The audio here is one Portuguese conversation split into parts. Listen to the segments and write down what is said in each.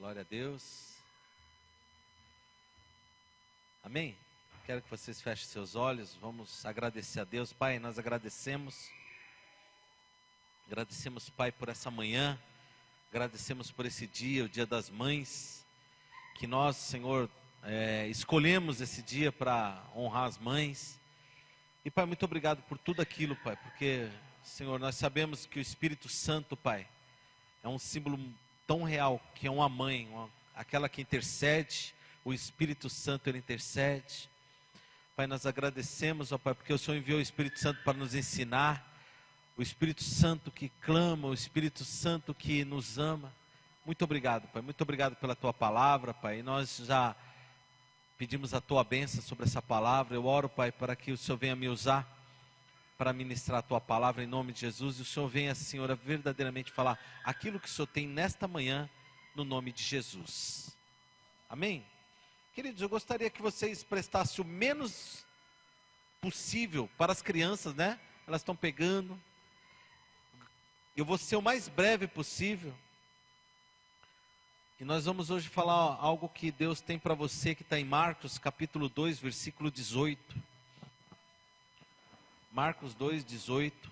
Glória a Deus. Amém? Quero que vocês fechem seus olhos. Vamos agradecer a Deus. Pai, nós agradecemos. Agradecemos, Pai, por essa manhã. Agradecemos por esse dia, o Dia das Mães. Que nós, Senhor, escolhemos esse dia para honrar as mães. E, Pai, muito obrigado por tudo aquilo, Pai. Porque, Senhor, nós sabemos que o Espírito Santo, Pai, é um símbolo tão real, que é uma mãe, aquela que intercede. O Espírito Santo, Ele intercede. Pai, nós agradecemos, ó Pai, porque o Senhor enviou o Espírito Santo para nos ensinar. O Espírito Santo que clama, o Espírito Santo que nos ama. Muito obrigado, Pai. Muito obrigado pela Tua palavra, Pai. E nós já pedimos a Tua bênção sobre essa palavra. Eu oro, Pai, para que o Senhor venha me usar para ministrar a Tua palavra em nome de Jesus. E o Senhor venha, Senhora, verdadeiramente falar aquilo que o Senhor tem nesta manhã, no nome de Jesus. Amém? Queridos, eu gostaria que vocês prestassem o menos possível para as crianças, né? Elas estão pegando. Eu vou ser o mais breve possível. E nós vamos hoje falar algo que Deus tem para você, que está em Marcos capítulo 2, versículo 18. Marcos 2, 18.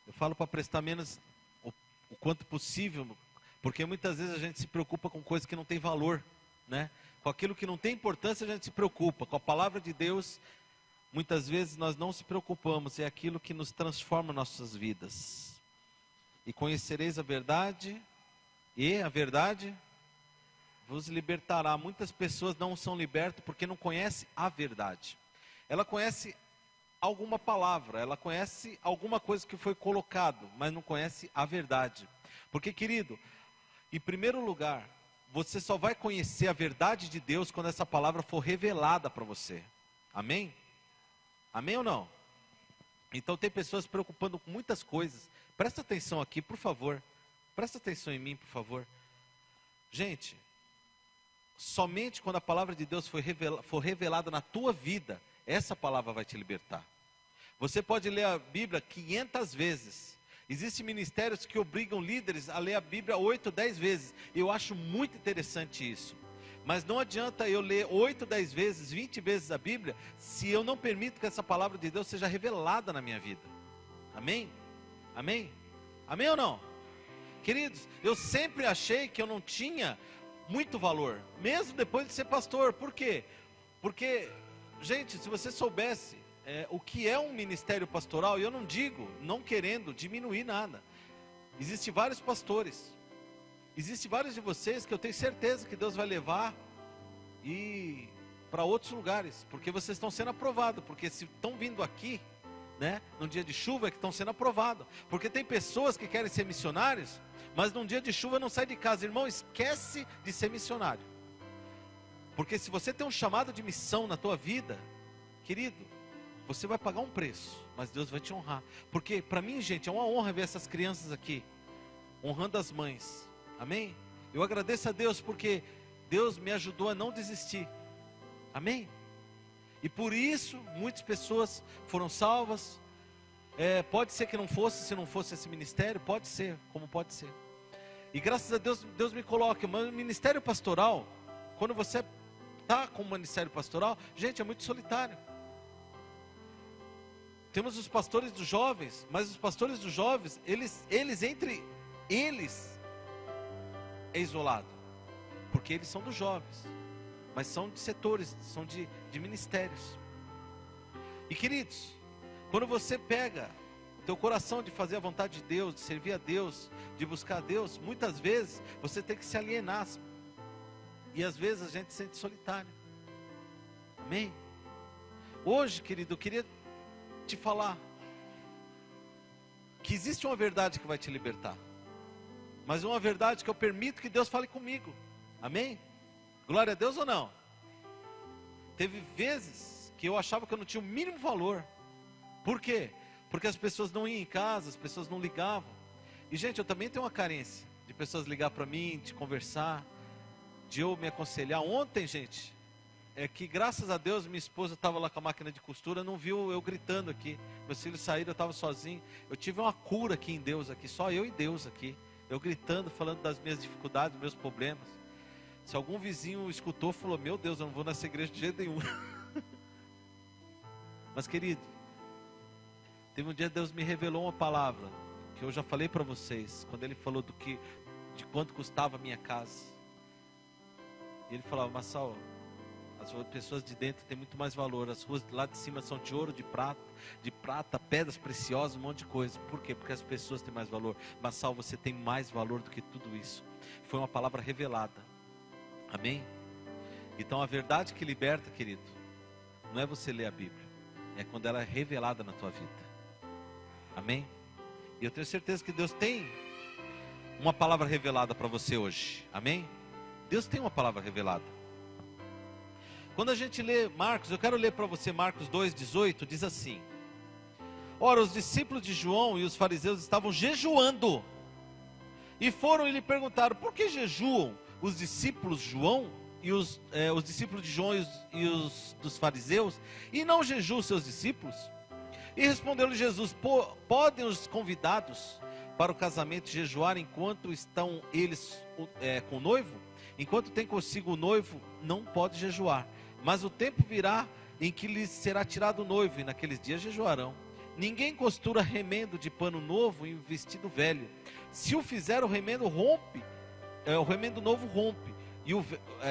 Eu falo para prestar menos o quanto possível, porque muitas vezes a gente se preocupa com coisas que não tem valor, né? Com aquilo que não tem importância a gente se preocupa. Com a palavra de Deus, muitas vezes nós não se preocupamos. É aquilo que nos transforma nossas vidas. E conhecereis a verdade, e a verdade vos libertará. Muitas pessoas não são libertas porque não conhecem a verdade. Ela conhece alguma palavra, ela conhece alguma coisa que foi colocado, mas não conhece a verdade. Porque, querido, em primeiro lugar, você só vai conhecer a verdade de Deus quando essa palavra for revelada para você. Amém? Amém ou não? Então tem pessoas se preocupando com muitas coisas. Presta atenção aqui, por favor. Presta atenção em mim, por favor. Gente, somente quando a palavra de Deus for revelada na tua vida, essa palavra vai te libertar. Você pode ler a Bíblia 500 vezes. Existem ministérios que obrigam líderes a ler a Bíblia 8, 10 vezes. Eu acho muito interessante isso. Mas não adianta eu ler 8, 10 vezes, 20 vezes a Bíblia, se eu não permito que essa palavra de Deus seja revelada na minha vida. Amém? Amém? Amém ou não? Queridos, eu sempre achei que eu não tinha muito valor, mesmo depois de ser pastor. Por quê? Porque, gente, se você soubesse o que é um ministério pastoral, e eu não digo, não querendo diminuir nada. Existem vários pastores. Existem vários de vocês que eu tenho certeza que Deus vai levar e para outros lugares, porque vocês estão sendo aprovados, porque se estão vindo aqui, né, num dia de chuva é que estão sendo aprovados, porque tem pessoas que querem ser missionários, mas num dia de chuva não sai de casa. Irmão, esquece de ser missionário, porque se você tem um chamado de missão na tua vida, querido, você vai pagar um preço, mas Deus vai te honrar. Porque para mim, gente, é uma honra ver essas crianças aqui honrando as mães. Amém? Eu agradeço a Deus porque Deus me ajudou a não desistir. Amém? E por isso muitas pessoas foram salvas. Pode ser que não fosse, se não fosse esse ministério, pode ser, como pode ser. E graças a Deus, Deus me coloca. Mas o ministério pastoral, quando você está com o ministério pastoral, gente, é muito solitário. Temos os pastores dos jovens, mas os pastores dos jovens, eles entre eles é isolado, porque eles são dos jovens, mas são de setores, são de ministérios. E queridos, quando você pega o teu coração de fazer a vontade de Deus, de servir a Deus, de buscar a Deus, muitas vezes você tem que se alienar, e às vezes a gente se sente solitário. Amém? Hoje, querido, eu queria te falar que existe uma verdade que vai te libertar, mas uma verdade que eu permito que Deus fale comigo. Amém? Glória a Deus ou não? Teve vezes que eu achava que eu não tinha o mínimo valor. Por quê? Porque as pessoas não iam em casa, as pessoas não ligavam. E gente, eu também tenho uma carência de pessoas ligar para mim, de conversar, de eu me aconselhar. Ontem, gente, é que graças a Deus minha esposa estava lá com a máquina de costura, não viu eu gritando aqui. Meus filhos saíram, eu estava sozinho. Eu tive uma cura aqui em Deus, aqui, só eu e Deus aqui. Eu gritando, falando das minhas dificuldades, dos meus problemas. Se algum vizinho escutou, falou: meu Deus, eu não vou nessa igreja de jeito nenhum. Mas querido, teve um dia Deus me revelou uma palavra, que eu já falei para vocês, quando Ele falou de quanto custava a minha casa. E Ele falava: Massal, as pessoas de dentro têm muito mais valor. As ruas lá de cima são de ouro, de prata, pedras preciosas, um monte de coisa. Por quê? Porque as pessoas têm mais valor. Massal, você tem mais valor do que tudo isso. Foi uma palavra revelada. Amém? Então a verdade que liberta, querido, não é você ler a Bíblia, é quando ela é revelada na tua vida. Amém? E eu tenho certeza que Deus tem uma palavra revelada para você hoje. Amém? Deus tem uma palavra revelada. Quando a gente lê Marcos, eu quero ler para você Marcos 2,18, diz assim: ora, os discípulos de João e os fariseus estavam jejuando, e foram e lhe perguntaram: por que jejuam os discípulos de João e os discípulos de João e os dos fariseus, e não jejuam seus discípulos? E respondeu-lhe Jesus: podem os convidados para o casamento jejuar enquanto estão eles com o noivo? Enquanto tem consigo o noivo, não pode jejuar. Mas o tempo virá em que lhes será tirado o noivo, e naqueles dias jejuarão. Ninguém costura remendo de pano novo em vestido velho. Se o fizer, o remendo novo rompe, e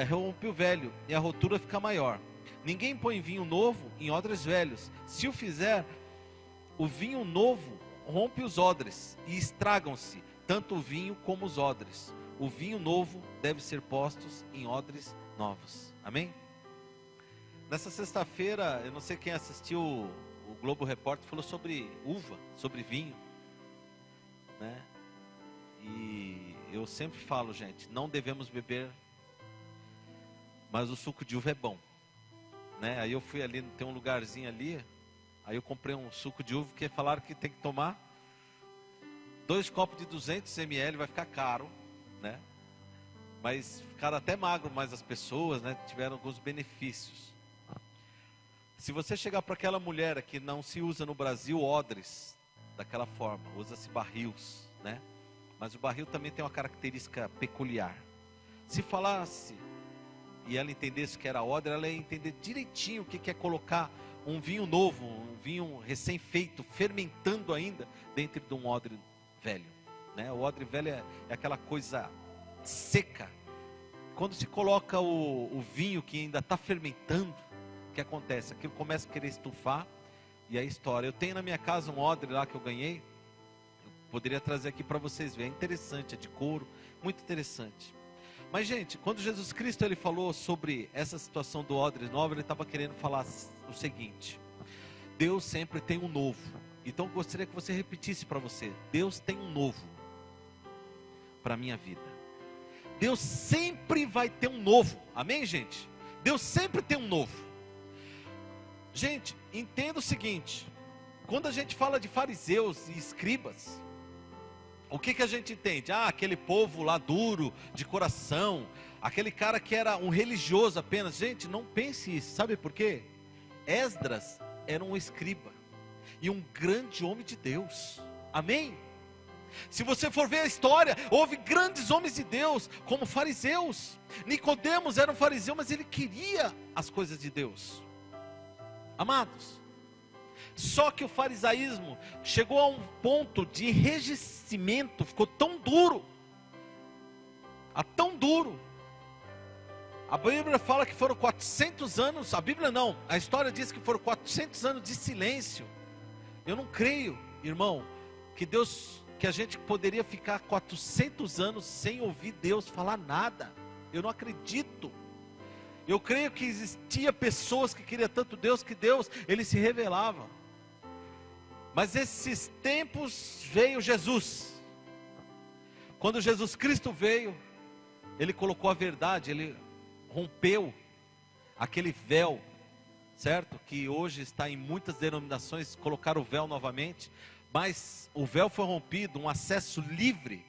rompe o velho, e a rotura fica maior. Ninguém põe vinho novo em odres velhos. Se o fizer, o vinho novo rompe os odres, e estragam-se, tanto o vinho como os odres. O vinho novo deve ser postos em odres novos. Amém? Nessa sexta-feira, eu não sei quem assistiu o Globo Repórter, falou sobre uva, sobre vinho, né? E eu sempre falo, gente, não devemos beber, mas o suco de uva é bom, né? Aí eu fui ali, tem um lugarzinho ali, aí eu comprei um suco de uva, que falaram que tem que tomar 2 copos de 200 ml, vai ficar caro, né? Mas ficaram até magro, mas as pessoas, né, tiveram alguns benefícios. Se você chegar para aquela mulher que não se usa no Brasil odres daquela forma, usa-se barris, né? Mas o barril também tem uma característica peculiar. Se falasse e ela entendesse que era odre, ela ia entender direitinho o que é colocar um vinho novo, um vinho recém-feito, fermentando ainda dentro de um odre velho, né? O odre velho é aquela coisa seca. Quando se coloca o vinho que ainda está fermentando, o que acontece? Aquilo começa a querer estufar, e aí estoura. Eu tenho na minha casa um odre lá que eu ganhei, eu poderia trazer aqui para vocês verem, é interessante, é de couro, muito interessante. Mas gente, quando Jesus Cristo ele falou sobre essa situação do odre novo, ele estava querendo falar o seguinte: Deus sempre tem um novo. Então eu gostaria que você repetisse para você: Deus tem um novo para a minha vida. Deus sempre vai ter um novo. Amém, gente? Deus sempre tem um novo. Gente, entenda o seguinte: quando a gente fala de fariseus e escribas, o que a gente entende? Aquele povo lá duro, de coração, aquele cara que era um religioso apenas. Gente, não pense isso, sabe por quê? Esdras era um escriba e um grande homem de Deus. Amém? Se você for ver a história, houve grandes homens de Deus, como fariseus. Nicodemos era um fariseu, mas ele queria as coisas de Deus. Amados, só que o farisaísmo chegou a um ponto de enrijecimento, ficou tão duro, tão duro. A Bíblia fala que foram 400 anos, a Bíblia não, a história diz que foram 400 anos de silêncio. Eu não creio, irmão, que a gente poderia ficar 400 anos sem ouvir Deus falar nada. Eu não acredito. Eu creio que existia pessoas que queriam tanto Deus, que Deus, ele se revelava. Mas esses tempos veio Jesus. Quando Jesus Cristo veio, ele colocou a verdade, ele rompeu aquele véu, certo? Que hoje está em muitas denominações, colocaram o véu novamente. Mas o véu foi rompido, um acesso livre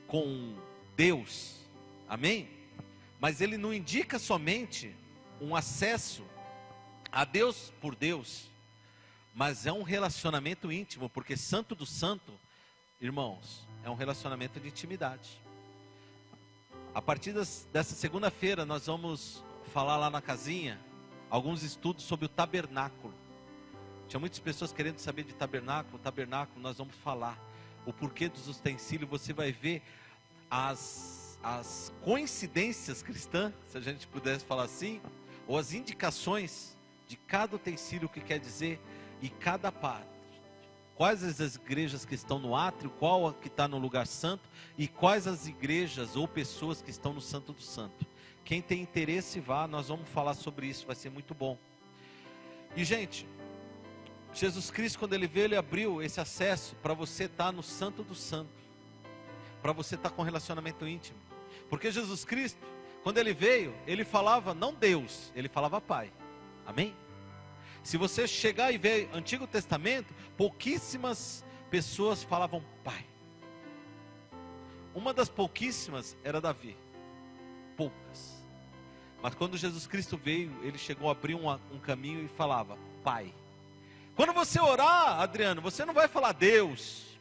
com Deus. Amém? Mas ele não indica somente um acesso a Deus por Deus, mas é um relacionamento íntimo, porque Santo do Santo, irmãos, é um relacionamento de intimidade. A partir dessa segunda-feira nós vamos falar lá na casinha alguns estudos sobre o tabernáculo. Tinha muitas pessoas querendo saber de tabernáculo. O tabernáculo nós vamos falar o porquê dos utensílios. Você vai ver as coincidências cristãs, se a gente pudesse falar assim, ou as indicações de cada utensílio, o que quer dizer, e cada parte. Quais as igrejas que estão no átrio, qual que está no lugar santo, e quais as igrejas ou pessoas que estão no Santo do Santo. Quem tem interesse, vá, nós vamos falar sobre isso, vai ser muito bom. E gente, Jesus Cristo, quando Ele veio, Ele abriu esse acesso para você estar no Santo do Santo, para você estar com relacionamento íntimo. Porque Jesus Cristo, quando Ele veio, Ele falava não Deus, Ele falava Pai. Amém? Se você chegar e ver Antigo Testamento, pouquíssimas pessoas falavam Pai. Uma das pouquíssimas era Davi. Poucas. Mas quando Jesus Cristo veio, Ele chegou a abrir um caminho e falava Pai. Quando você orar, Adriano, você não vai falar Deus,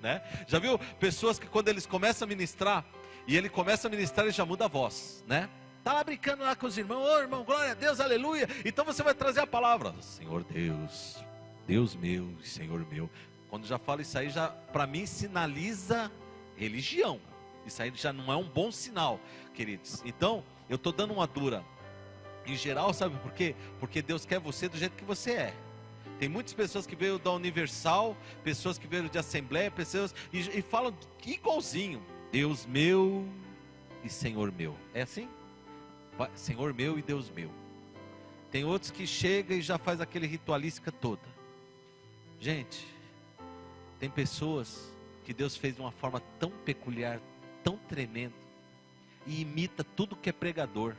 né? Já viu pessoas que quando eles começam a ministrar, e ele começa a ministrar, ele já muda a voz, né? Está lá brincando lá com os irmãos, ô irmão, glória a Deus, aleluia. Então você vai trazer a palavra, Senhor Deus, Deus meu, Senhor meu. Quando já fala isso aí, já para mim sinaliza religião. Isso aí já não é um bom sinal, queridos. Então, eu estou dando uma dura. Em geral, sabe por quê? Porque Deus quer você do jeito que você é. Tem muitas pessoas que veio da Universal, pessoas que veio de Assembleia, pessoas e falam igualzinho. Deus meu e Senhor meu. É assim? Senhor meu e Deus meu. Tem outros que chegam e já faz aquele ritualística toda. Gente, tem pessoas que Deus fez de uma forma tão peculiar, tão tremenda, e imita tudo que é pregador.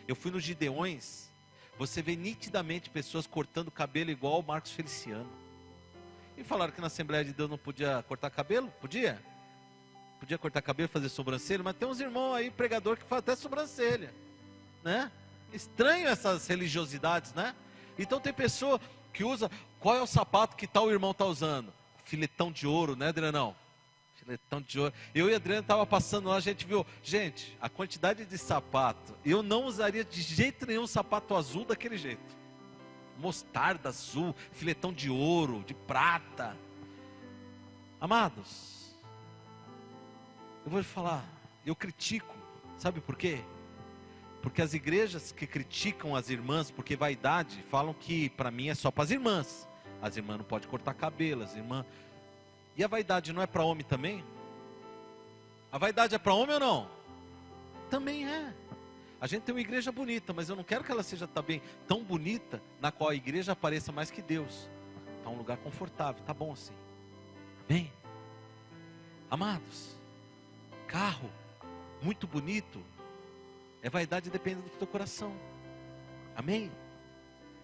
Eu fui nos Gideões, você vê nitidamente pessoas cortando cabelo igual o Marcos Feliciano. E falaram que na Assembleia de Deus não podia cortar cabelo? Podia? Podia cortar cabelo, fazer sobrancelha, mas tem uns irmãos aí, pregador, que faz até sobrancelha, né? Estranho essas religiosidades, né? Então tem pessoa que usa, qual é o sapato que tal irmão está usando? Filetão de ouro, né, Adrianão? Filetão de ouro. Eu e a Adriana estava passando lá, a gente viu, gente, a quantidade de sapato, eu não usaria de jeito nenhum sapato azul daquele jeito. Mostarda azul, filetão de ouro, de prata. Amados, eu vou te falar, eu critico, sabe por quê? Porque as igrejas que criticam as irmãs, porque vaidade, falam que para mim é só para as irmãs não podem cortar cabelo, as irmãs. E a vaidade não é para homem também? A vaidade é para homem ou não? Também é. A gente tem uma igreja bonita, mas eu não quero que ela seja também tão bonita, na qual a igreja apareça mais que Deus. Está um lugar confortável, tá bom assim. Amém? Amados, carro muito bonito é vaidade, depende do teu coração. Amém?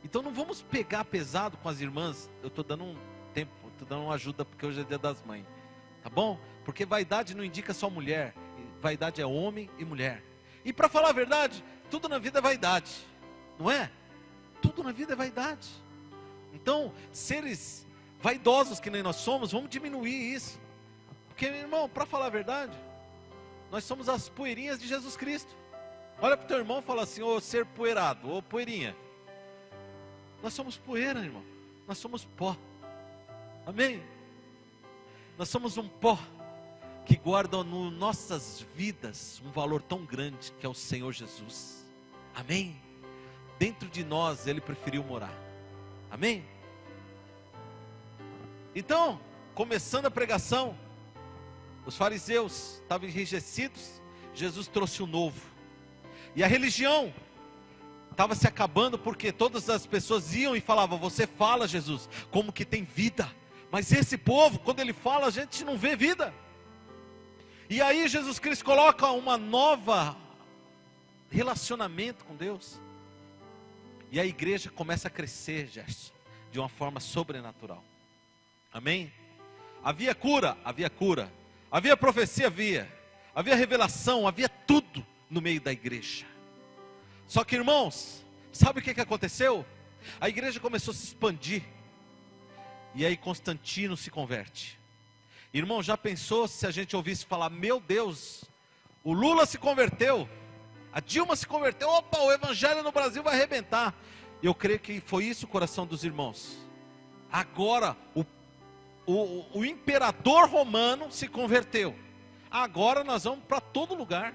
Então não vamos pegar pesado com as irmãs. Eu estou dando um tempo, estou dando uma ajuda, porque hoje é dia das mães, tá bom? Porque vaidade não indica só mulher, vaidade é homem e mulher. E para falar a verdade, tudo na vida é vaidade, não é? Tudo na vida é vaidade. Então, seres vaidosos que nem nós somos, vamos diminuir isso. Porque, meu irmão, para falar a verdade, nós somos as poeirinhas de Jesus Cristo. Olha para o teu irmão e fala assim, ô ser poeirado, ô poeirinha. Nós somos poeira, irmão. Nós somos pó. Amém? Nós somos um pó que guarda nas nossas vidas um valor tão grande, que é o Senhor Jesus. Amém? Dentro de nós Ele preferiu morar. Amém? Então, começando a pregação, os fariseus estavam enrijecidos, Jesus trouxe o novo. E a religião estava se acabando, porque todas as pessoas iam e falavam, você fala, Jesus, como que tem vida. Mas esse povo, quando ele fala, a gente não vê vida. E aí Jesus Cristo coloca uma nova relacionamento com Deus. E a igreja começa a crescer, Gerson, de uma forma sobrenatural. Amém? Havia cura, havia cura. Havia profecia, havia revelação, havia tudo no meio da igreja. Só que, irmãos, sabe o que aconteceu? A igreja começou a se expandir. E aí Constantino se converte. Irmão, já pensou se a gente ouvisse falar: meu Deus, o Lula se converteu, a Dilma se converteu, opa, o evangelho no Brasil vai arrebentar. Eu creio que foi isso o coração dos irmãos. Agora o imperador romano se converteu. Agora nós vamos para todo lugar.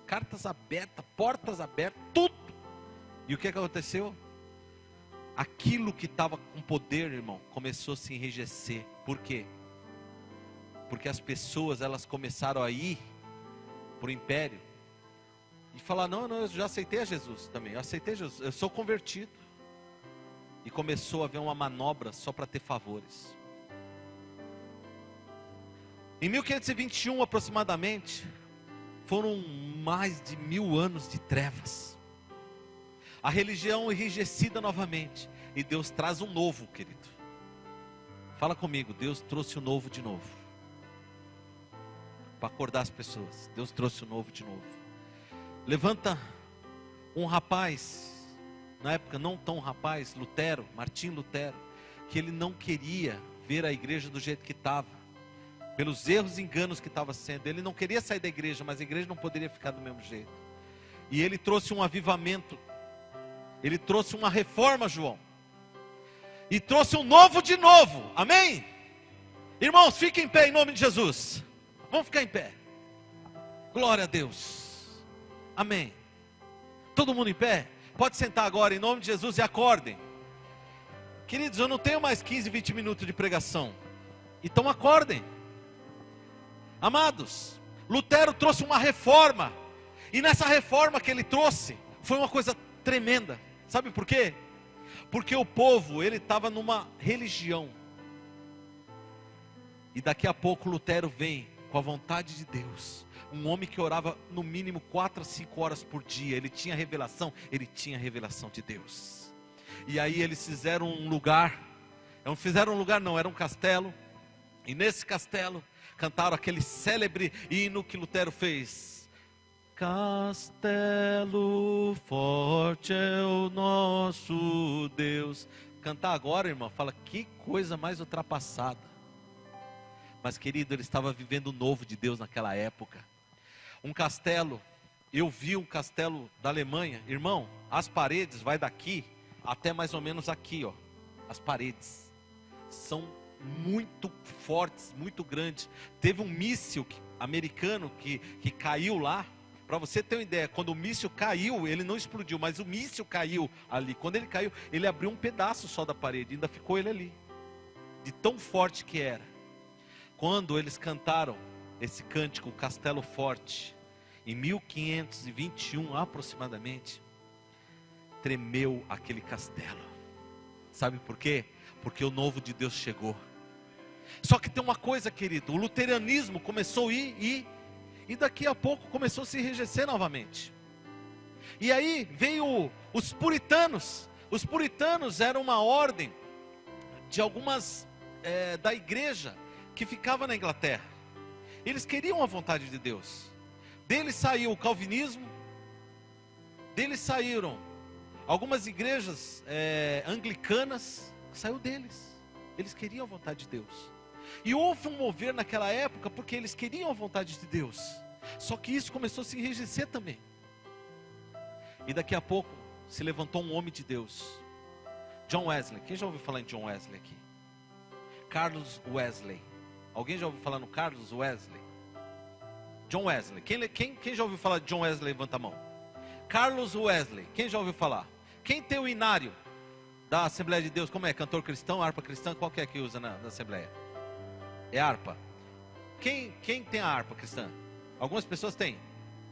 Cartas abertas, portas abertas, tudo. E o que aconteceu? Aquilo que estava com poder, irmão, começou a se enrijecer. Por quê? Porque as pessoas, elas começaram a ir para o império e falar: não, eu já aceitei a Jesus também, eu aceitei Jesus, eu sou convertido. E começou a haver uma manobra só para ter favores. Em 1521 aproximadamente, foram mais de 1000 anos de trevas. A religião enrijecida novamente. E Deus traz um novo, querido. Fala comigo, Deus trouxe o novo de novo. Para acordar as pessoas, Deus trouxe o novo de novo. Levanta um rapaz, na época não tão rapaz, Lutero, Martim Lutero, que ele não queria ver a igreja do jeito que estava, pelos erros e enganos que estava sendo. Ele não queria sair da igreja, mas a igreja não poderia ficar do mesmo jeito. E ele trouxe um avivamento, ele trouxe uma reforma, João, e trouxe um novo de novo, amém? Irmãos, fiquem em pé em nome de Jesus. Vamos ficar em pé. Glória a Deus. Amém. Todo mundo em pé? Pode sentar agora em nome de Jesus e acordem. Queridos, eu não tenho mais 15, 20 minutos de pregação. Então acordem. Amados, Lutero trouxe uma reforma. E nessa reforma que ele trouxe, foi uma coisa tremenda. Sabe por quê? Porque o povo, ele estava numa religião. E daqui a pouco Lutero vem com a vontade de Deus. Um homem que orava no mínimo 4 a 5 horas por dia. Ele tinha revelação de Deus. E aí eles fizeram um lugar. Não fizeram um lugar não, era um castelo. E nesse castelo cantaram aquele célebre hino que Lutero fez. Castelo forte é o nosso Deus. Cantar agora, irmão, fala: que coisa mais ultrapassada. Mas querido, ele estava vivendo o novo de Deus naquela época. Um castelo, eu vi um castelo da Alemanha, irmão, as paredes vai daqui até mais ou menos aqui, ó. As paredes são muito fortes, muito grandes. Teve um míssil americano que caiu lá. Para você ter uma ideia, quando o míssil caiu, ele não explodiu, mas o míssil caiu ali. Quando ele caiu, ele abriu um pedaço só da parede, ainda ficou ele ali, de tão forte que era. Quando eles cantaram esse cântico, o Castelo Forte, em 1521 aproximadamente, tremeu aquele castelo. Sabe por quê? Porque o novo de Deus chegou. Só que tem uma coisa, querido, o luteranismo começou a ir, e daqui a pouco começou a se enrijecer novamente. E aí veio os puritanos. Os puritanos eram uma ordem de algumas da igreja que ficava na Inglaterra. Eles queriam a vontade de Deus. Deles saiu o calvinismo. Deles saíram algumas igrejas anglicanas. Saiu deles. Eles queriam a vontade de Deus. E houve um mover naquela época porque eles queriam a vontade de Deus. Só que isso começou a se enrijecer também. E daqui a pouco se levantou um homem de Deus, John Wesley. Quem já ouviu falar em John Wesley aqui? Carlos Wesley. Alguém já ouviu falar no Carlos Wesley? John Wesley. Quem já ouviu falar de John Wesley? Levanta a mão. Carlos Wesley. Quem já ouviu falar? Quem tem o inário da Assembleia de Deus? Como é? Cantor cristão, harpa cristã? Qual que é que usa na Assembleia? É harpa. Quem tem a harpa cristã? Algumas pessoas têm.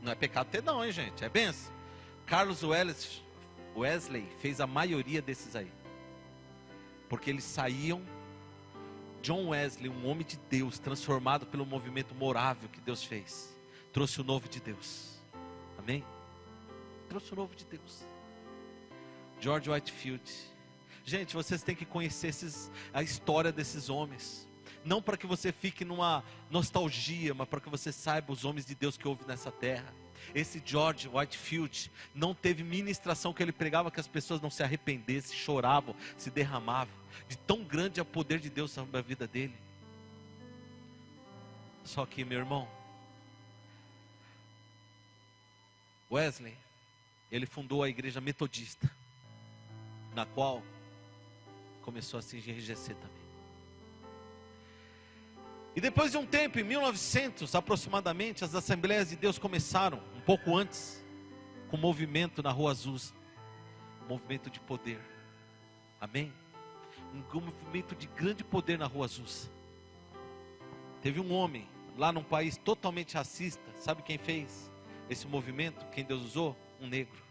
Não é pecado ter não, hein, gente? É benção. Carlos Wesley fez a maioria desses aí. Porque eles saíam. John Wesley, um homem de Deus, transformado pelo movimento morável que Deus fez, trouxe o novo de Deus. Amém? Trouxe o novo de Deus. George Whitefield. Gente, vocês têm que conhecer a história desses homens. Não para que você fique numa nostalgia, mas para que você saiba os homens de Deus que houve nessa terra. Esse George Whitefield não teve ministração que ele pregava que as pessoas não se arrependessem, choravam, se derramavam. De tão grande é o poder de Deus sobre a vida dele. Só que, meu irmão, Wesley, ele fundou a igreja metodista, na qual começou a se enrijecer também. E depois de um tempo, em 1900 aproximadamente, as Assembleias de Deus começaram, um pouco antes, com um movimento na Rua Azusa, um movimento de poder, amém? Um movimento de grande poder na Rua Azusa. Teve um homem, lá num país totalmente racista, sabe quem fez esse movimento? Quem Deus usou? Um negro.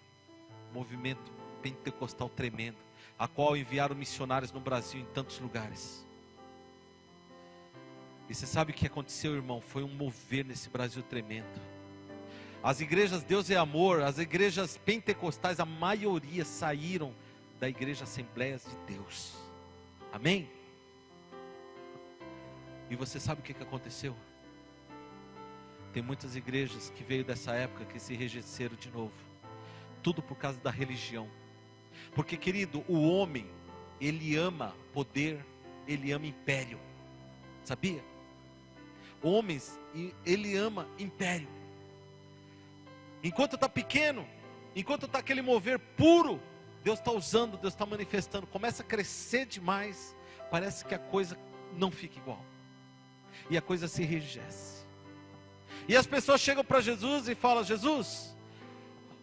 Um movimento pentecostal tremendo, a qual enviaram missionários no Brasil em tantos lugares. E você sabe o que aconteceu, irmão? Foi um mover nesse Brasil tremendo. As igrejas Deus é Amor, as igrejas pentecostais, a maioria saíram da igreja Assembleias de Deus. Amém? E você sabe o que aconteceu? Tem muitas igrejas que veio dessa época que se enrijeceram de novo. Tudo por causa da religião. Porque, querido, o homem, ele ama poder, ele ama império. Sabia? Homens, ele ama império. Enquanto está pequeno, enquanto está aquele mover puro, Deus está usando, Deus está manifestando. Começa a crescer demais, parece que a coisa não fica igual. E a coisa se enrijece. E as pessoas chegam para Jesus e falam: Jesus,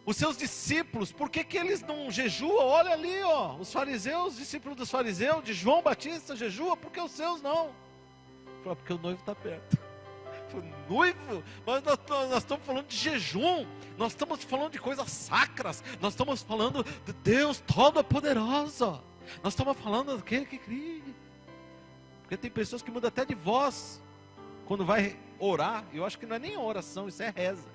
os seus discípulos, por que eles não jejuam? Olha ali, ó, os fariseus, discípulos dos fariseus, de João Batista, jejuam, por que os seus não? Fala, porque o noivo está perto. Noivo? Mas nós estamos falando de jejum, nós estamos falando de coisas sacras, nós estamos falando de Deus Todo-Poderoso, nós estamos falando daquele que cria. Porque tem pessoas que mudam até de voz quando vai orar. Eu acho que não é nem oração, isso é reza.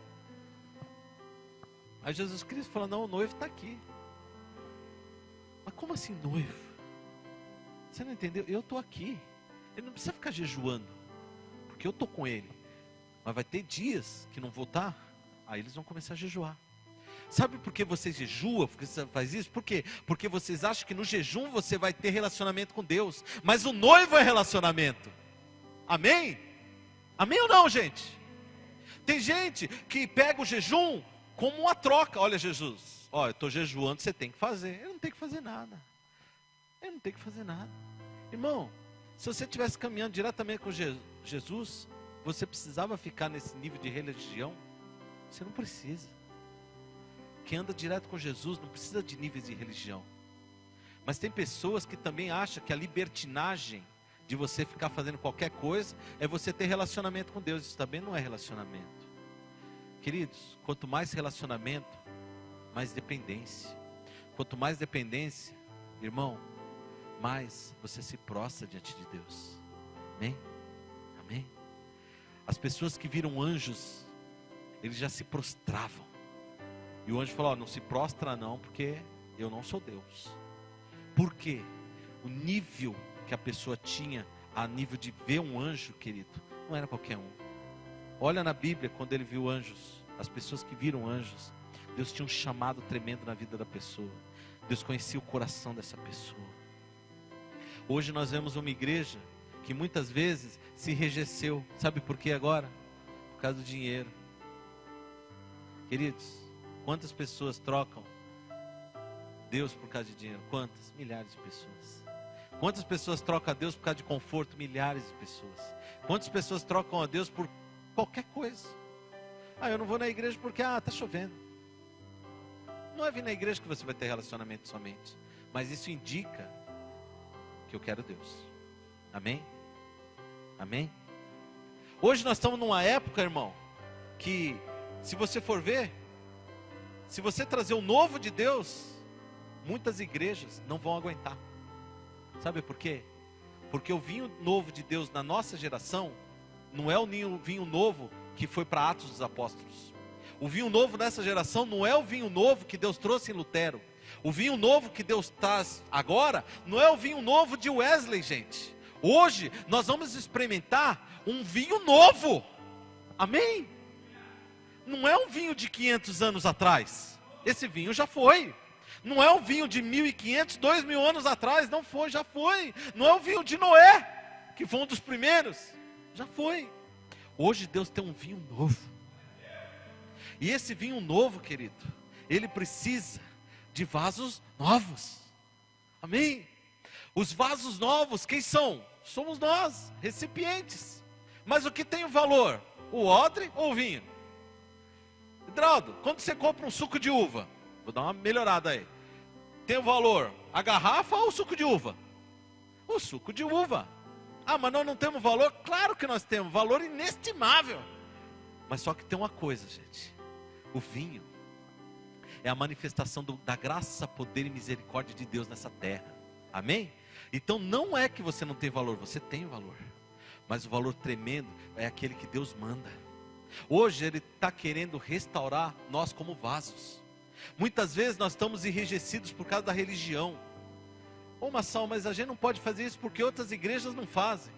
Aí Jesus Cristo fala: não, o noivo está aqui. Mas como assim noivo? Você não entendeu? Eu estou aqui. Ele não precisa ficar jejuando, porque eu estou com ele. Mas vai ter dias que não vou estar, aí eles vão começar a jejuar. Sabe por que vocês jejuam? Porque você faz isso? Por quê? Porque vocês acham que no jejum você vai ter relacionamento com Deus. Mas o noivo é relacionamento. Amém? Amém ou não, gente? Tem gente que pega o jejum como uma troca. Olha, Jesus, ó, eu estou jejuando, você tem que fazer. Eu não tenho que fazer nada. Eu não tenho que fazer nada. Irmão, se você estivesse caminhando diretamente com Jesus, você precisava ficar nesse nível de religião? Você não precisa. Quem anda direto com Jesus não precisa de níveis de religião. Mas tem pessoas que também acham que a libertinagem de você ficar fazendo qualquer coisa é você ter relacionamento com Deus. Isso também não é relacionamento. Queridos, quanto mais relacionamento, mais dependência. Quanto mais dependência, irmão, mais você se prostra diante de Deus. Amém? Amém? As pessoas que viram anjos, eles já se prostravam. E o anjo falou: ó, não se prostra não, porque eu não sou Deus. Por quê? O nível que a pessoa tinha, a nível de ver um anjo, querido, não era qualquer um. Olha na Bíblia, quando ele viu anjos, as pessoas que viram anjos, Deus tinha um chamado tremendo na vida da pessoa. Deus conhecia o coração dessa pessoa. Hoje nós vemos uma igreja que muitas vezes se enrijeceu. Sabe por quê agora? Por causa do dinheiro. Queridos, quantas pessoas trocam Deus por causa de dinheiro? Quantas? Milhares de pessoas. Quantas pessoas trocam a Deus por causa de conforto? Milhares de pessoas. Quantas pessoas trocam a Deus por qualquer coisa? Ah, eu não vou na igreja porque está chovendo. Não é vir na igreja que você vai ter relacionamento somente, mas isso indica que eu quero Deus. Amém? Amém? Hoje nós estamos numa época, irmão, que se você for ver, se você trazer o novo de Deus, muitas igrejas não vão aguentar. Sabe por quê? Porque o vinho novo de Deus na nossa geração não é o vinho novo que foi para Atos dos Apóstolos. O vinho novo dessa geração não é o vinho novo que Deus trouxe em Lutero. O vinho novo que Deus traz agora não é o vinho novo de Wesley, gente. Hoje nós vamos experimentar um vinho novo. Amém? não é um vinho de 500 anos atrás. Esse vinho já foi. Não é um vinho de 1.500, 2.000 anos atrás. Não foi, já foi. Não é o vinho de Noé, que foi um dos primeiros. Já foi. Hoje Deus tem um vinho novo. E esse vinho novo, querido, ele precisa de vasos novos. Amém? Os vasos novos, quem são? Somos nós, recipientes. Mas o que tem o valor? O odre ou o vinho? Hidraldo, quando você compra um suco de uva, vou dar uma melhorada aí, tem o valor a garrafa ou o suco de uva? O suco de uva. Ah, mas nós não temos valor? Claro que nós temos, valor inestimável. Mas só que tem uma coisa, gente, o vinho é a manifestação da graça, poder e misericórdia de Deus nessa terra. Amém? Então não é que você não tem valor, você tem valor. Mas o valor tremendo é aquele que Deus manda. Hoje Ele está querendo restaurar nós como vasos. Muitas vezes nós estamos enrijecidos por causa da religião. Ô Massal, mas a gente não pode fazer isso porque outras igrejas não fazem.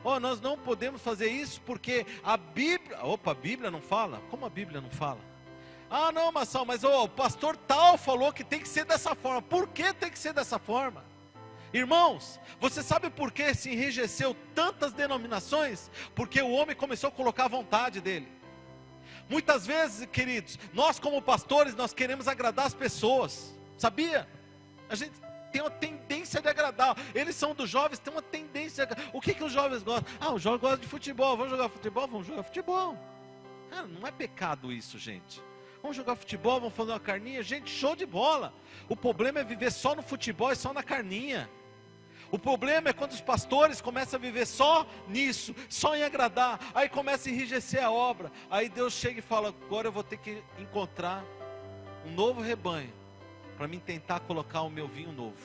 Nós não podemos fazer isso porque a Bíblia... Opa, a Bíblia não fala? Como a Bíblia não fala? Ah não, Massal, mas o pastor tal falou que tem que ser dessa forma. Por que tem que ser dessa forma? Irmãos, você sabe por que se enrijeceu tantas denominações? Porque o homem começou a colocar a vontade dele. Muitas vezes, queridos, nós como pastores, nós queremos agradar as pessoas. Sabia? A gente tem uma tendência de agradar. Eles são dos jovens, tem uma tendência de agradar. O que os jovens gostam? Ah, os jovens gostam de futebol. Vamos jogar futebol? Vamos jogar futebol. Cara, não é pecado isso, gente. Vamos jogar futebol, vamos fazer uma carninha. Gente, show de bola. O problema é viver só no futebol e só na carninha. O problema é quando os pastores começam a viver só nisso, só em agradar. Aí começa a enrijecer a obra. Aí Deus chega e fala, agora eu vou ter que encontrar um novo rebanho para mim tentar colocar o meu vinho novo,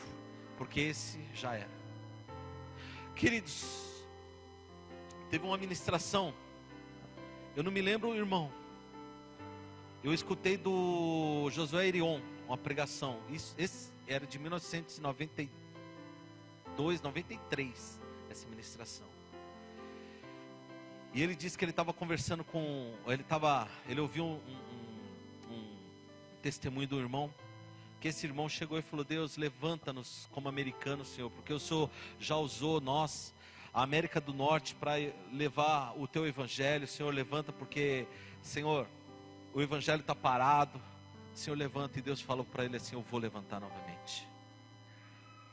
porque esse já era. Queridos, teve uma ministração, eu não me lembro o irmão, eu escutei do Josué Irion, uma pregação, esse era de 1992, 93, essa ministração. E ele disse que ele estava conversando com, ele ouviu um testemunho do irmão, que esse irmão chegou e falou, Deus, levanta-nos como americanos, Senhor, porque o Senhor já usou nós, a América do Norte, para levar o teu evangelho. Senhor, levanta, porque, Senhor, o evangelho está parado. Senhor, levanta. E Deus falou para ele assim, eu vou levantar novamente.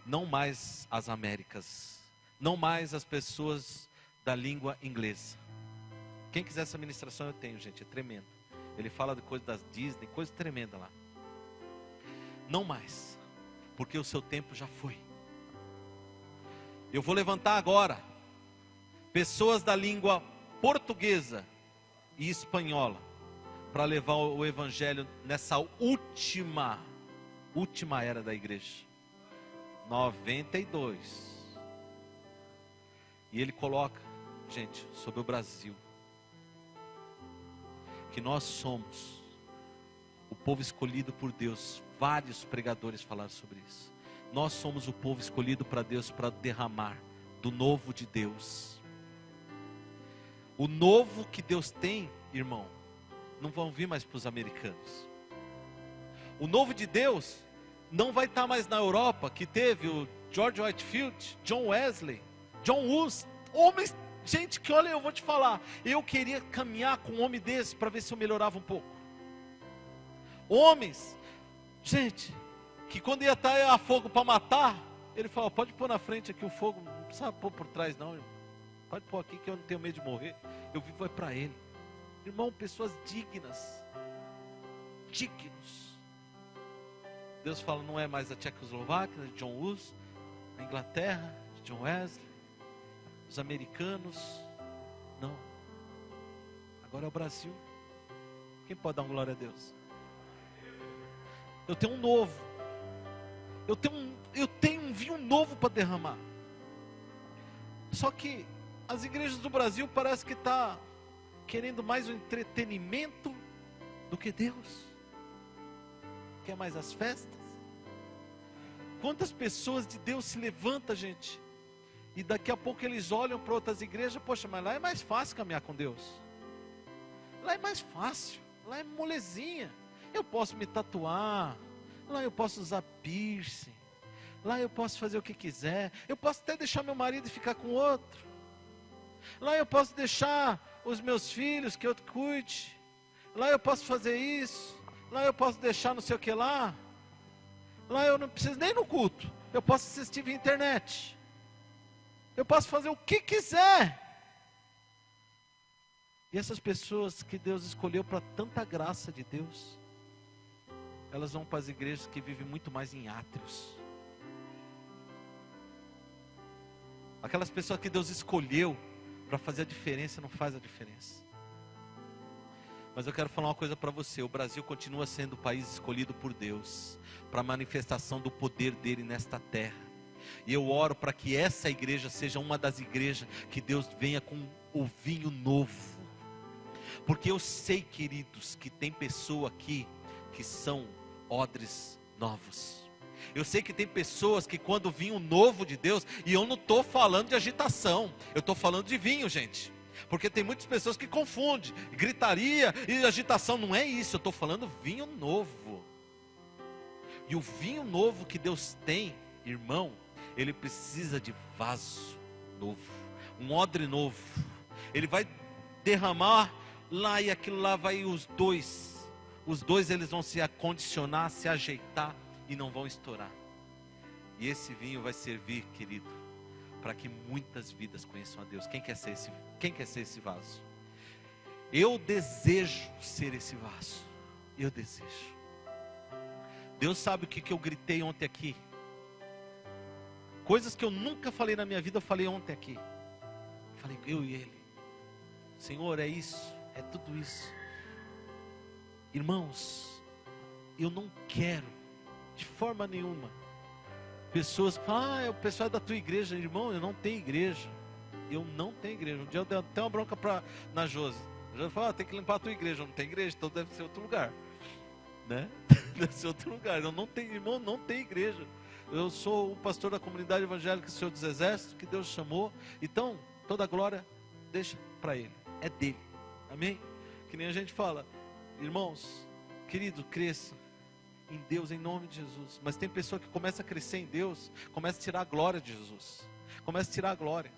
Não mais as Américas, não mais as pessoas da língua inglesa. Quem quiser essa ministração eu tenho, gente, é tremendo. Ele fala de coisa das Disney, coisa tremenda lá. Não mais, porque o seu tempo já foi. Eu vou levantar agora pessoas da língua portuguesa e espanhola para levar o evangelho nessa última era da igreja. 92. E ele coloca, gente, sobre o Brasil, que nós somos o povo escolhido por Deus. Vários pregadores falaram sobre isso. Nós somos o povo escolhido para Deus, para derramar do novo de Deus. O novo que Deus tem, irmão, não vão vir mais para os americanos. O novo de Deus não vai estar mais na Europa, que teve o George Whitefield, John Wesley, John Hus, homens, gente, que olha, eu vou te falar, eu queria caminhar com um homem desse para ver se eu melhorava um pouco. Homens, gente, que quando ia estar a fogo para matar, ele falou, pode pôr na frente aqui o fogo, não precisa pôr por trás não, irmão. Pode pôr aqui que eu não tenho medo de morrer, eu vivo é para ele. Irmão, pessoas dignas, dignos. Deus fala, não é mais a Tchecoslováquia, de John Hus, a Inglaterra, de John Wesley, os americanos, não. Agora é o Brasil. Quem pode dar uma glória a Deus? Eu tenho um novo. Eu tenho um vinho novo para derramar. Só que as igrejas do Brasil parece que está querendo mais o entretenimento do que Deus. Quer mais as festas? Quantas pessoas de Deus se levantam, gente, e daqui a pouco eles olham para outras igrejas, poxa, mas lá é mais fácil caminhar com Deus. Lá é mais fácil, lá é molezinha. Eu posso me tatuar, lá eu posso usar piercing, lá eu posso fazer o que quiser, eu posso até deixar meu marido ficar com outro, lá eu posso deixar os meus filhos que outro cuide, lá eu posso fazer isso, lá eu posso deixar não sei o que lá eu não preciso nem no culto, eu posso assistir via internet, eu posso fazer o que quiser. E essas pessoas que Deus escolheu para tanta graça de Deus, elas vão para as igrejas que vivem muito mais em átrios. Aquelas pessoas que Deus escolheu para fazer a diferença, não faz a diferença. Mas eu quero falar uma coisa para você: o Brasil continua sendo o país escolhido por Deus para a manifestação do poder dele nesta terra. E eu oro para que essa igreja seja uma das igrejas que Deus venha com o vinho novo. Porque eu sei, queridos, que tem pessoa aqui que são odres novos. Eu sei que tem pessoas que quando vinho novo de Deus, e eu não estou falando de agitação, eu estou falando de vinho, gente. Porque tem muitas pessoas que confundem gritaria e agitação. Não é isso, eu estou falando vinho novo. E o vinho novo que Deus tem, irmão, ele precisa de vaso novo, um odre novo. Ele vai derramar lá, e aquilo lá vai, os dois eles vão se acondicionar, se ajeitar e não vão estourar. E esse vinho vai servir, querido, para que muitas vidas conheçam a Deus. Quem quer ser esse vaso? Eu desejo ser esse vaso. Eu desejo. Deus sabe o que eu gritei ontem aqui. Coisas que eu nunca falei na minha vida, eu falei ontem aqui. Falei, eu e ele. Senhor, é isso, é tudo isso. Irmãos, eu não quero, de forma nenhuma, pessoas que falam, o pessoal é da tua igreja. Irmão, eu não tenho igreja. Eu não tenho igreja. Um dia eu dei até uma bronca na Josi. A Josi falou, tem que limpar a tua igreja. Eu não tenho igreja, então deve ser outro lugar, né? Deve ser outro lugar. Eu não tenho, irmão, não tenho igreja. Eu sou o pastor da comunidade evangélica Senhor dos Exércitos, que Deus chamou. Então, toda a glória deixa para Ele, é dele, amém? Que nem a gente fala, irmãos, querido, cresça em Deus, em nome de Jesus. Mas tem pessoa que começa a crescer em Deus, começa a tirar a glória de Jesus, começa a tirar a glória.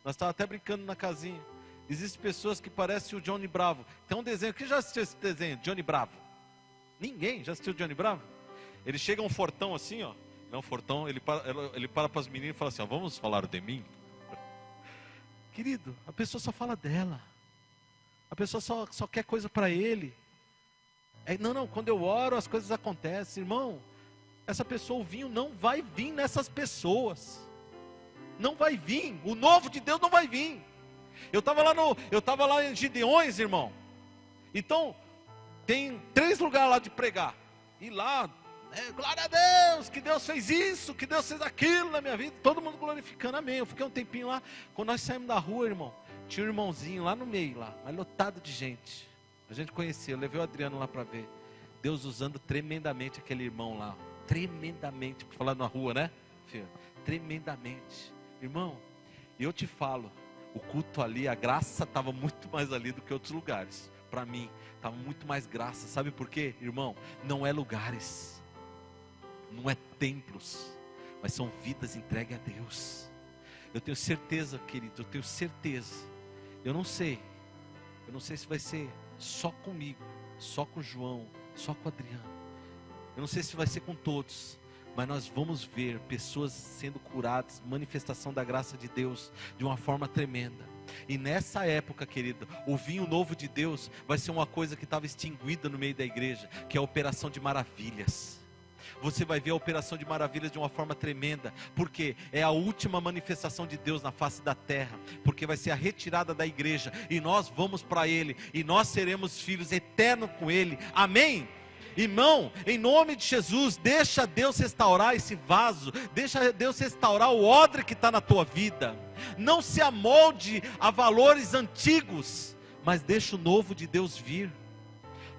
Nós estávamos até brincando na casinha. Existem pessoas que parecem o Johnny Bravo. Tem um desenho, quem já assistiu esse desenho? Johnny Bravo? Ninguém já assistiu o Johnny Bravo? Ele chega um fortão assim, ó. Não, fortão, ele para as meninas e fala assim, ó, vamos falar de mim? Querido, a pessoa só fala dela. A pessoa só quer coisa para ele. Não, quando eu oro as coisas acontecem. Irmão, essa pessoa, o vinho não vai vir nessas pessoas. Não vai vir, o novo de Deus não vai vir. Eu estava lá em Gideões, irmão. Então, tem 3 lugares lá de pregar. E lá, glória a Deus, que Deus fez isso, que Deus fez aquilo na minha vida. Todo mundo glorificando, amém. Eu fiquei um tempinho lá. Quando nós saímos da rua, irmão, tinha um irmãozinho lá no meio, lá, mas lotado de gente. A gente conhecia, eu levei o Adriano lá para ver. Deus usando tremendamente aquele irmão lá. Tremendamente, por falar na rua, né, filho? Tremendamente. Irmão, eu te falo, o culto ali, a graça estava muito mais ali do que outros lugares. Para mim, estava muito mais graça. Sabe por quê, irmão? Não é lugares, não é templos, mas são vidas entregues a Deus. Eu tenho certeza, querido, eu tenho certeza. Eu não sei se vai ser só comigo, só com o João, só com o Adriano. Eu não sei se vai ser com todos, mas nós vamos ver pessoas sendo curadas, manifestação da graça de Deus de uma forma tremenda. E nessa época, querido, o vinho novo de Deus vai ser uma coisa que estava extinguida no meio da igreja, que é a operação de maravilhas. Você vai ver a operação de maravilhas de uma forma tremenda, porque é a última manifestação de Deus na face da terra, porque vai ser a retirada da igreja, e nós vamos para Ele, e nós seremos filhos eternos com Ele, amém? Irmão, em nome de Jesus, deixa Deus restaurar esse vaso, deixa Deus restaurar o odre que está na tua vida. Não se amolde a valores antigos, mas deixa o novo de Deus vir,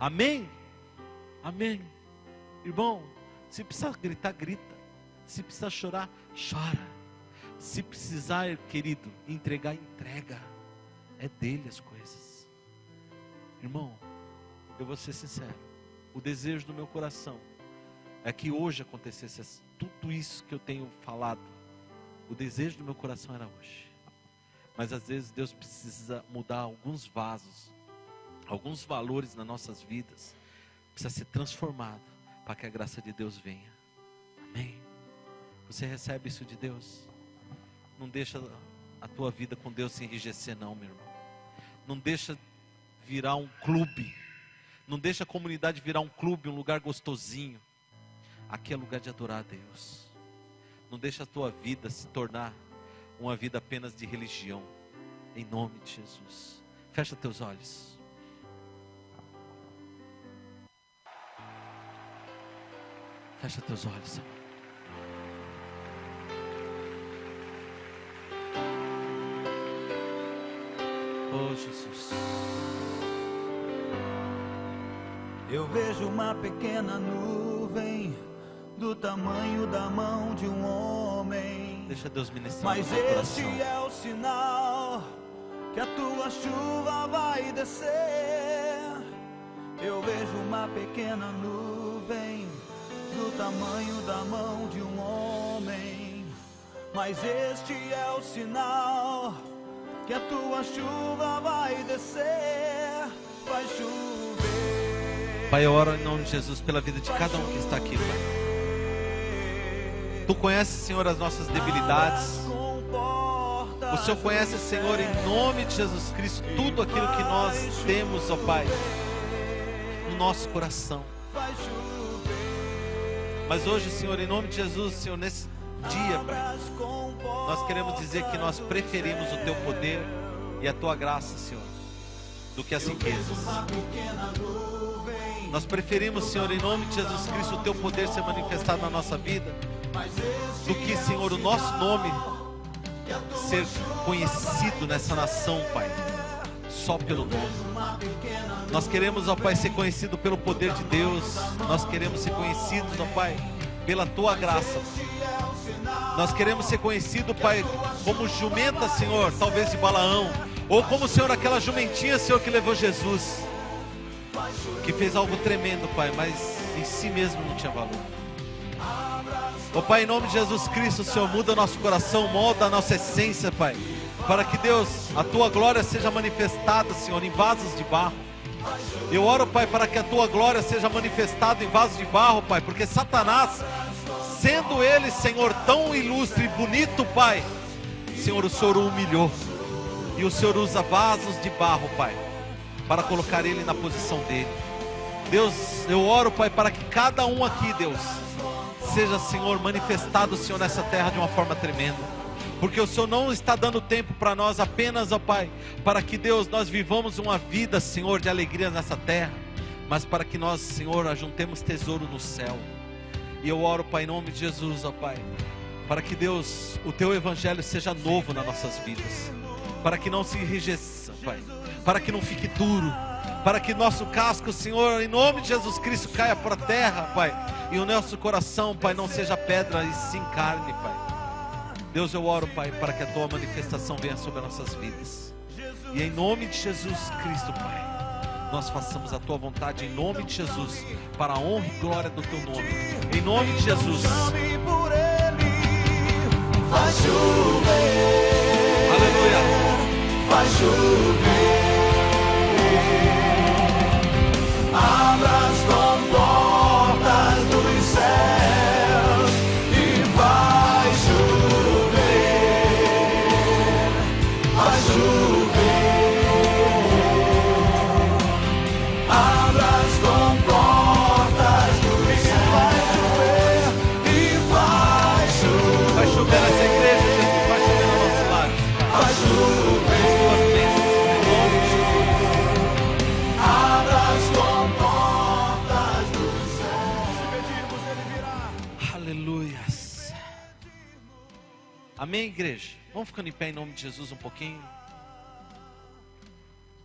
amém? Amém. Irmão, se precisar gritar, grita. Se precisar chorar, chora. Se precisar, querido, entregar, entrega. É dele as coisas. Irmão, eu vou ser sincero, o desejo do meu coração é que hoje acontecesse tudo isso que eu tenho falado. O desejo do meu coração era hoje. Mas às vezes Deus precisa mudar alguns vasos, alguns valores nas nossas vidas. Precisa ser transformado para que a graça de Deus venha. Amém? Você recebe isso de Deus? Não deixa a tua vida com Deus se enrijecer não, meu irmão. Não deixa virar um clube. Não deixa a comunidade virar um clube, um lugar gostosinho. Aqui é lugar de adorar a Deus. Não deixa a tua vida se tornar uma vida apenas de religião. Em nome de Jesus. Fecha teus olhos. Fecha teus olhos. Oh, Jesus. Eu vejo uma pequena nuvem do tamanho da mão de um homem. Deixa Deus ministrar mas no teu coração. este é o sinal que a tua chuva vai descer. Eu vejo uma pequena nuvem do tamanho da mão de um homem. Mas este é o sinal que a tua chuva vai descer. Vai chover. Pai, eu oro em nome de Jesus pela vida de cada um que está aqui, Pai. Tu conheces, Senhor, as nossas debilidades. O Senhor conhece, Senhor, em nome de Jesus Cristo, tudo aquilo que nós temos, ó Pai, no nosso coração. Mas hoje, Senhor, em nome de Jesus, Senhor, nesse dia, Pai, nós queremos dizer que nós preferimos o Teu poder e a Tua graça, Senhor, do que as riquezas. Nós preferimos, Senhor, em nome de Jesus Cristo, o Teu poder ser manifestado na nossa vida, do que, Senhor, o nosso nome ser conhecido nessa nação, Pai, só pelo nome. Nós queremos, ó Pai, ser conhecido pelo poder de Deus. Nós queremos ser conhecidos, ó Pai, pela Tua graça. Nós queremos ser conhecido, Pai, como jumenta, Senhor, talvez de Balaão, ou como, Senhor, aquela jumentinha, Senhor, que levou Jesus, que fez algo tremendo, Pai, mas em si mesmo não tinha valor. Ó Pai, em nome de Jesus Cristo, Senhor, muda o nosso coração, molda a nossa essência, Pai, para que, Deus, a Tua glória seja manifestada, Senhor, em vasos de barro. Eu oro, Pai, para que a Tua glória seja manifestada em vasos de barro, Pai, porque Satanás, sendo ele, Senhor, tão ilustre e bonito, Pai, Senhor, o Senhor o humilhou, e o Senhor usa vasos de barro, Pai, para colocar ele na posição dele. Deus, eu oro, Pai, para que cada um aqui, Deus, seja, Senhor, manifestado, Senhor, nessa terra de uma forma tremenda, porque o Senhor não está dando tempo para nós apenas, ó Pai, para que, Deus, nós vivamos uma vida, Senhor, de alegria nessa terra, mas para que nós, Senhor, ajuntemos tesouro no céu. E eu oro, Pai, em nome de Jesus, ó Pai, para que, Deus, o Teu Evangelho seja novo nas nossas vidas, para que não se enrijeça, Pai, para que não fique duro, para que nosso casco, Senhor, em nome de Jesus Cristo, caia para a terra, Pai, e o nosso coração, Pai, não seja pedra e sim carne, Pai. Deus, eu oro, Pai, para que a Tua manifestação venha sobre as nossas vidas, e em nome de Jesus Cristo, Pai, nós façamos a Tua vontade, em nome de Jesus, para a honra e glória do Teu nome, em nome de Jesus. Vai chover, Aleluia. vai chover. Abra as comportas dos céus e vai chover, vai chover. Abra as comportas dos céus e vai chover. Vai chover nessa igreja, Jesus, vai chover no nosso lar. Vai chover. Amém, igreja? Vamos ficando em pé em nome de Jesus um pouquinho.